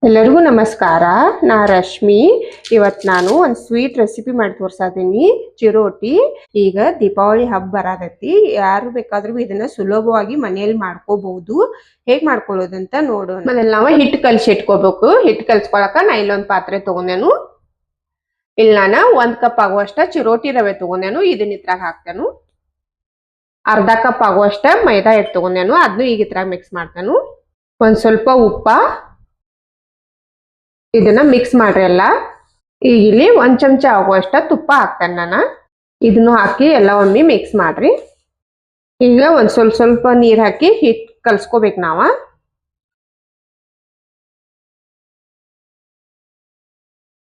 ಎಲ್ಲರಿಗೂ ನಮಸ್ಕಾರ. ನಾ ರಶ್ಮಿ. ಇವತ್ತು ನಾನು ಒಂದು ಸ್ವೀಟ್ ರೆಸಿಪಿ ಮಾಡಿ ತೋರ್ಸಾತೀನಿ, ಚಿರೋಟಿ. ಈಗ ದೀಪಾವಳಿ ಹಬ್ಬ ಬರತೈತಿ. ಯಾರು ಬೇಕಾದ್ರೂ ಇದನ್ನ ಸುಲಭವಾಗಿ ಮನೆಯಲ್ಲಿ ಮಾಡ್ಕೋಬಹುದು. ಹೇಗ್ ಮಾಡ್ಕೊಳ್ಳೋದಂತ ನೋಡೋಣ. ಮೊದಲು ನಾವು ಹಿಟ್ಟು ಕಲಸಿ ಇಟ್ಕೋಬೇಕು. ಹಿಟ್ಟು ಕಲ್ಸ್ಕೊಳಕ ನಾ ಇಲ್ಲೊಂದು ಪಾತ್ರೆ ತಗೊಂಡೇನು. ಇಲ್ಲಿ ನಾನು 1 ಕಪ್ ಆಗುವಷ್ಟ ಚಿರೋಟಿ ರವೆ ತಗೊಂಡೇನು. ಇದನ್ನ ಇದ್ರಾಗ ಹಾಕ್ತೇನು. ಅರ್ಧ ಕಪ್ ಆಗುವಷ್ಟ ಮೈದಾ ಹಿಟ್ಟು ತಗೊಂಡೇನು. ಅದನ್ನು ಈಗ ಇದ್ರಾಗ ಮಿಕ್ಸ್ ಮಾಡ್ತೇನು. ಒಂದ್ ಸ್ವಲ್ಪ ಉಪ್ಪ, ಇದನ್ನ ಮಿಕ್ಸ್ ಮಾಡ್ರಿ ಎಲ್ಲ. ಈಗ ಇಲ್ಲಿ 1 ಚಮಚ ಆಗುವಷ್ಟ ತುಪ್ಪ ಹಾಕ್ತೇನೆ ನಾನು. ಇದನ್ನು ಹಾಕಿ ಎಲ್ಲ ಒಮ್ಮೆ ಮಿಕ್ಸ್ ಮಾಡ್ರಿ. ಈಗ ಒಂದ್ ಸ್ವಲ್ಪ ನೀರ್ ಹಾಕಿ ಹಿಟ್ಟು ಕಲ್ಸ್ಕೋಬೇಕು ನಾವ.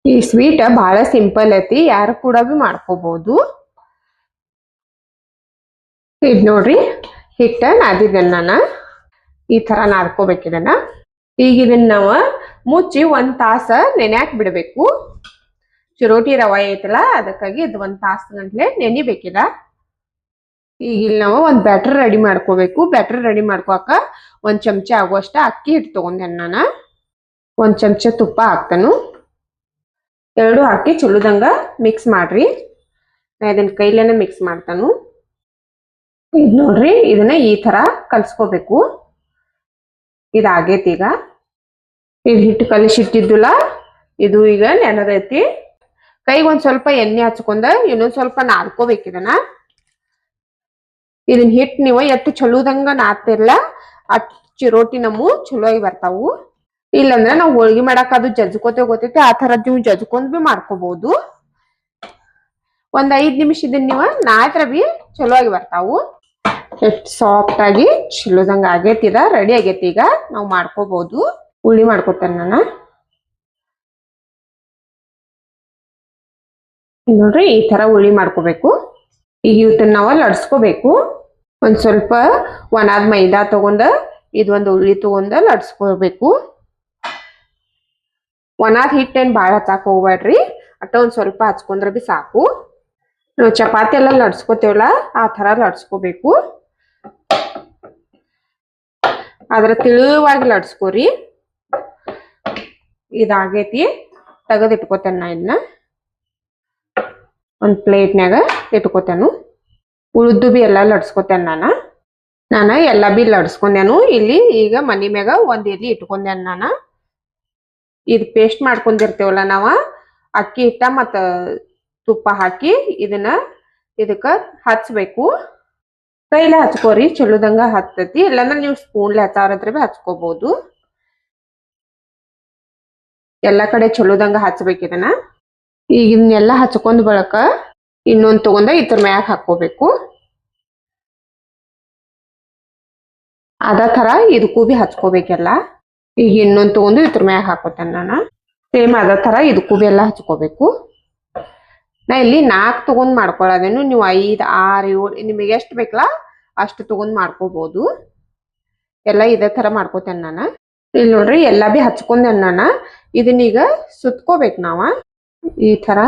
ಈ ಸ್ವೀಟ್ ಬಹಳ ಸಿಂಪಲ್ ಐತಿ, ಯಾರು ಕೂಡ ಮಾಡ್ಕೋಬಹುದು. ಇದ್ ನೋಡ್ರಿ, ಹಿಟ್ಟ ನಾದಿದ್ದೇನೆ ನಾನು. ಈ ತರ ನಾದ್ಕೋಬೇಕಿದನ್ನ. ಈಗ ಇದನ್ನ ನಾವು ಮುಚ್ಚಿ 1 ತಾಸ ನೆನ್ಯಾಕ್ ಬಿಡಬೇಕು. ಚಿರೋಟಿ ರವೆ ಐತಲ್ಲ, ಅದಕ್ಕಾಗಿ ಇದು 1 ತಾಸು ಗಂಟ್ಲೆ ನೆನಿಬೇಕಿದ. ಈಗ ಇಲ್ಲಿ ನಾವು ಒಂದು ಬ್ಯಾಟರ್ ರೆಡಿ ಮಾಡ್ಕೋಬೇಕು. ಬ್ಯಾಟರ್ ರೆಡಿ ಮಾಡ್ಕೋಕ 1 ಚಮಚ ಆಗುವಷ್ಟ ಅಕ್ಕಿ ಹಿಟ್ಟು ತಗೊಂಡೇನೆ ನಾನು. 1 ಚಮಚ ತುಪ್ಪ ಹಾಕ್ತೇನು. ಎರಡು ಹಾಕಿ ಚಲೋದಂಗ ಮಿಕ್ಸ್ ಮಾಡ್ರಿ. ನಾ ಇದನ್ನ ಕೈಲೇನೆ ಮಿಕ್ಸ್ ಮಾಡ್ತಾನು. ಇದು ನೋಡ್ರಿ, ಇದನ್ನ ಈ ತರ ಕಲ್ಸ್ಕೋಬೇಕು. ಇದಾಗೈತಿ. ಈಗ ಹಿಟ್ಟು ಕಲಿಸಿಟ್ಟಿದ್ದಿಲ್ಲ, ಇದು ಈಗ ನೆನದೈತಿ. ಕೈಗೆ ಒಂದ್ ಸ್ವಲ್ಪ ಎಣ್ಣೆ ಹಚ್ಕೊಂಡ ಇನ್ನೊಂದ್ ಸ್ವಲ್ಪ ನಾದ್ಕೋಬೇಕಿದನ. ಇದನ್ನ ಹಿಟ್ಟು ನೀವು ಎಷ್ಟು ಚಲೋದಂಗ ನಾದ್ತಿರ್ಲ ಅಟ್ ಚಿರೋಟಿ ನಮ್ಮು ಚಲೋ ಆಗಿ ಬರ್ತಾವು. ಇಲ್ಲಂದ್ರ ನಾವು ಹೋಳಿಗೆ ಮಾಡಕ್ ಅದು ಜಜ್ಕೋತೇವ್ ಗೊತ್ತೈತಿ, ಆ ತರದ್ ನೀವು ಜಜ್ಕೊಂಡ್ ಮಾಡ್ಕೋಬಹುದು. ಒಂದ್ 5 ನಿಮಿಷ ಇದನ್ನ ನೀವು ನಾದ್ರ ಚಲೋ ಆಗಿ ಬರ್ತಾವು. ಎಷ್ಟು ಸಾಫ್ಟ್ ಆಗಿ ಚಲೋದಂಗ ಆಗೈತಿ. ರೆಡಿ ಆಗೈತಿ. ಈಗ ನಾವು ಮಾಡ್ಕೋಬಹುದು. ಉಳ್ಳಿ ಮಾಡ್ಕೊತೇನೆ ನಾನು. ನೋಡ್ರಿ, ಈ ತರ ಉಳ್ಳಿ ಮಾಡ್ಕೋಬೇಕು. ಈಗ ಇವತ್ತನ್ನ ನಾವು ಲಡ್ಸ್ಕೋಬೇಕು. ಒಂದ್ ಸ್ವಲ್ಪ ಒಣಾದ್ ಮೈದಾ ತಗೊಂಡ ಇದೊಂದು ಉಳ್ಳಿ ತಗೊಂಡ ಲಡ್ಸ್ಕೋಬೇಕು. ಒಣಾದ್ ಹಿಟ್ಟೇನ್ ಬಾಳ ಹಚ್ಚಾಕ್ ಹೋಗ್ಬೇಡ್ರಿ, ಅಟ್ಟ ಒಂದ್ ಸ್ವಲ್ಪ ಹಚ್ಕೊಂಡ್ರೆ ಸಾಕು. ನಾವು ಚಪಾತಿ ಎಲ್ಲ ಲಡ್ಸ್ಕೋತೇವಲ್ಲ, ಆ ತರ ಲಡ್ಸ್ಕೋಬೇಕು. ಆದ್ರ ತಿಳುವಾಗಿ ಲಡ್ಸ್ಕೋರಿ. ಇದಾಗೈತಿ. ತೆಗೆದು ಇಟ್ಕೋತೇನೆ ನಾ. ಇದನ್ನ ಒಂದ್ ಪ್ಲೇಟ್ನ್ಯಾಗ ಇಟ್ಕೋತೇನು. ಉಳ್ದು ಎಲ್ಲ ಲಡ್ಸ್ಕೋತೇನೆ ನಾನು ಎಲ್ಲ ಲಡ್ಸ್ಕೊಂಡೇನು. ಇಲ್ಲಿ ಈಗ ಮನಿ ಮ್ಯಾಗ ಒಂದ್ ಎಲಿ ಇಟ್ಕೊಂಡೇನು ನಾನು. ಇದು ಪೇಸ್ಟ್ ಮಾಡ್ಕೊಂಡಿರ್ತೇವಲ್ಲ ನಾವ, ಅಕ್ಕಿ ಹಿಟ್ಟ ಮತ್ತ ತುಪ್ಪ ಹಾಕಿ ಇದಕ್ಕ ಹಚ್ಬೇಕು. ಕೈಲ ಹಚ್ಕೋರಿ, ಚಲೋದಂಗ ಹತ್ತತಿ. ಇಲ್ಲಾಂದ್ರೆ ನೀವು ಸ್ಪೂನ್ಲೆ ಹಚ್ಚಾರದ್ರೆ ಹಚ್ಕೋಬಹುದು. ಎಲ್ಲ ಕಡೆ ಚಲೋದಂಗ ಹಚ್ಬೇಕಿದನ. ಈಗ ಇದನ್ನೆಲ್ಲ ಹಚ್ಕೊಂಡ್ ಬಳಕ ಇನ್ನೊಂದ್ ತಗೊಂಡ ಇದ್ರ ಮ್ಯಾಗ ಹಾಕೋಬೇಕು. ಅದ ತರ ಇದಕ್ಕೂ ಹಚ್ಕೋಬೇಕೆಲ್ಲ. ಈಗ ಇನ್ನೊಂದ್ ತಗೊಂಡು ಇದ್ರ ಮ್ಯಾಗ ಹಾಕೋತೇನೆ ನಾನು. ಸೇಮ್ ಅದ ತರ ಇದಕ್ಕೂ ಎಲ್ಲ ಹಚ್ಕೋಬೇಕು. ನಾ ಇಲ್ಲಿ 4 ತಗೊಂಡ್ ಮಾಡ್ಕೊಳ್ಳೋದೇನು. ನೀವು 5, 6, 7 ನಿಮಗೆ ಎಷ್ಟು ಬೇಕಲ್ಲ ಅಷ್ಟು ತಗೊಂಡ್ ಮಾಡ್ಕೋಬಹುದು. ಎಲ್ಲ ಇದೇ ತರ ಮಾಡ್ಕೋತೇನೆ ನಾನು. ಇಲ್ಲಿ ನೋಡ್ರಿ, ಎಲ್ಲ ಹಚ್ಕೊಂಡೇನೆ ನಾನು. ಇದನ್ನೀಗ ಸುತ್ಕೋಬೇಕು ನಾವ ಈ ತರ.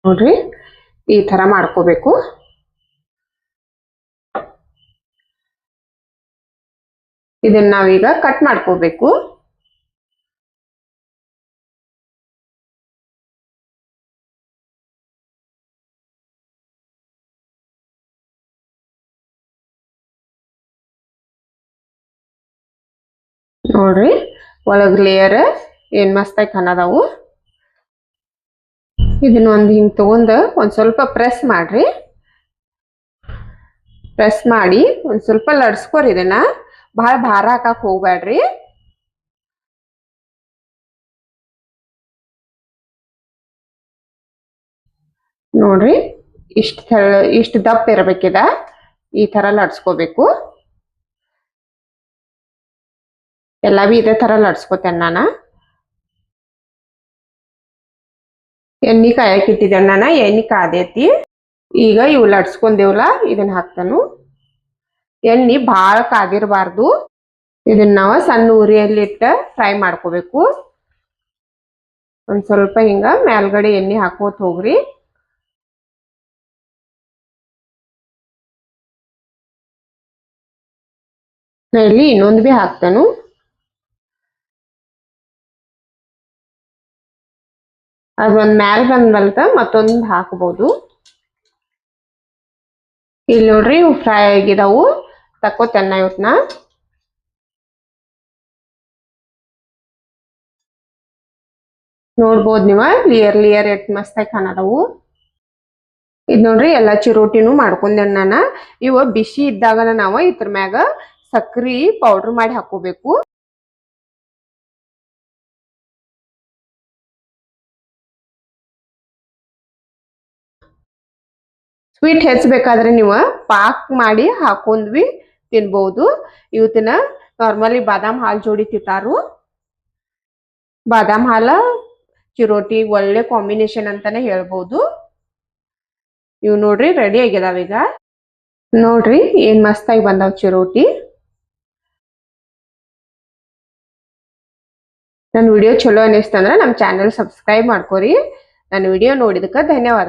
ನೋಡ್ರಿ, ಈ ತರ ಮಾಡ್ಕೋಬೇಕು. ಇದನ್ನ ನಾವೀಗ ಕಟ್ ಮಾಡ್ಕೋಬೇಕು. ನೋಡ್ರಿ, ಒಳಗ್ ಲೇಯರ್ ಏನ್ ಮಸ್ತಾಗಿ ಕಾಣದಾವು. ಇದನ್ನ ಒಂದ್ ಹಿಂಗ್ ತಗೊಂಡ ಒಂದ್ ಸ್ವಲ್ಪ ಪ್ರೆಸ್ ಮಾಡ್ರಿ. ಪ್ರೆಸ್ ಮಾಡಿ ಒಂದ್ ಸ್ವಲ್ಪ ಲಡ್ಸ್ಕೋರಿ. ಇದನ್ನ ಬಹಳ ಭಾರ ಹಾಕಕ್ ಹೋಗ್ಬೇಡ್ರಿ. ನೋಡ್ರಿ, ಇಷ್ಟ ದಪ್ಪ ಇರಬೇಕಿದ. ಈ ತರ ಲಡ್ಸ್ಕೋಬೇಕು. ಎಲ್ಲ ಇದೇ ತರ ಲಡ್ಸ್ಕೋತೇನೆ ನಾನು. ಎಣ್ಣೆ ಕಾಯಕ್ ಇಟ್ಟಿದ್ದೇನೆ ನಾನು. ಎಣ್ಣೆ ಕಾದೈತಿ. ಈಗ ಇವು ಲಡ್ಸ್ಕೊಂಡೇವಲ್ಲ, ಇದನ್ನ ಹಾಕ್ತಾನು. ಎಣ್ಣೆ ಭಾಳ ಕಾದಿರಬಾರ್ದು. ಇದನ್ನ ನಾವು ಸಣ್ಣ ಉರಿಯಲ್ಲಿ ಇಟ್ಟ ಫ್ರೈ ಮಾಡ್ಕೋಬೇಕು. ಒಂದ್ ಸ್ವಲ್ಪ ಹಿಂಗ ಮೇಲ್ಗಡೆ ಎಣ್ಣೆ ಹಾಕೋತ ಹೋಗ್ರಿ. ನಾ ಇಲ್ಲಿ ಇನ್ನೊಂದು ಬಿ ಹಾಕ್ತೇನು. ಅದೊಂದ್ ಮ್ಯಾಲ್ ಬಂದ್ಮಲ್ತ ಮತ್ತೊಂದ್ ಹಾಕ್ಬೋದು. ಇಲ್ಲಿ ನೋಡ್ರಿ ಇವು ಫ್ರೈ ಆಗಿದಾವು. ತಕ್ಕೋತೇನ ಇವತ್ನ. ನೋಡ್ಬೋದು ನೀವ ಲಿಯರ್ ಎಟ್ ಮಸ್ತಾಗಿ ಕಾಣದವು. ಇದ್ ನೋಡ್ರಿ ಎಲ್ಲಾ ಚಿರೋಟಿನೂ ಮಾಡ್ಕೊಂಡೇನ್ ನಾನ. ಇವ ಬಿಸಿ ಇದ್ದಾಗನ ನಾವ ಇದ್ರ ಮ್ಯಾಗ ಸಕ್ರಿ ಪೌಡರ್ ಮಾಡಿ ಹಾಕೋಬೇಕು. ಸ್ವೀಟ್ ಹೆಚ್ಚಬೇಕಾದ್ರೆ ನೀವು ಪಾಕ್ ಮಾಡಿ ಹಾಕೊಂಡ್ವಿ ತಿನ್ಬಹುದು. ಇವತ್ತಿನ ನಾರ್ಮಲಿ ಬಾದಾಮ್ ಹಾಲ್ ಜೋಡಿ ತಿಂತಾರು. ಬಾದಾಮ್ ಹಾಲ ಚಿರೋಟಿ ಒಳ್ಳೆ ಕಾಂಬಿನೇಷನ್ ಅಂತಾನೆ ಹೇಳ್ಬಹುದು. ಇವ್ ನೋಡ್ರಿ ರೆಡಿ ಆಗ್ಯದಾವ ಈಗ. ನೋಡ್ರಿ ಏನ್ ಮಸ್ತಾಗಿ ಬಂದಾವ್ ಚಿರೋಟಿ. ನನ್ನ ವಿಡಿಯೋ ಚಲೋ ಅನಿಸ್ತಂದ್ರ ನಮ್ಮ ಚಾನೆಲ್ ಸಬ್ಸ್ಕ್ರೈಬ್ ಮಾಡ್ಕೋರಿ. ನನ್ನ ವಿಡಿಯೋ ನೋಡಿದಕ್ಕೆ ಧನ್ಯವಾದ.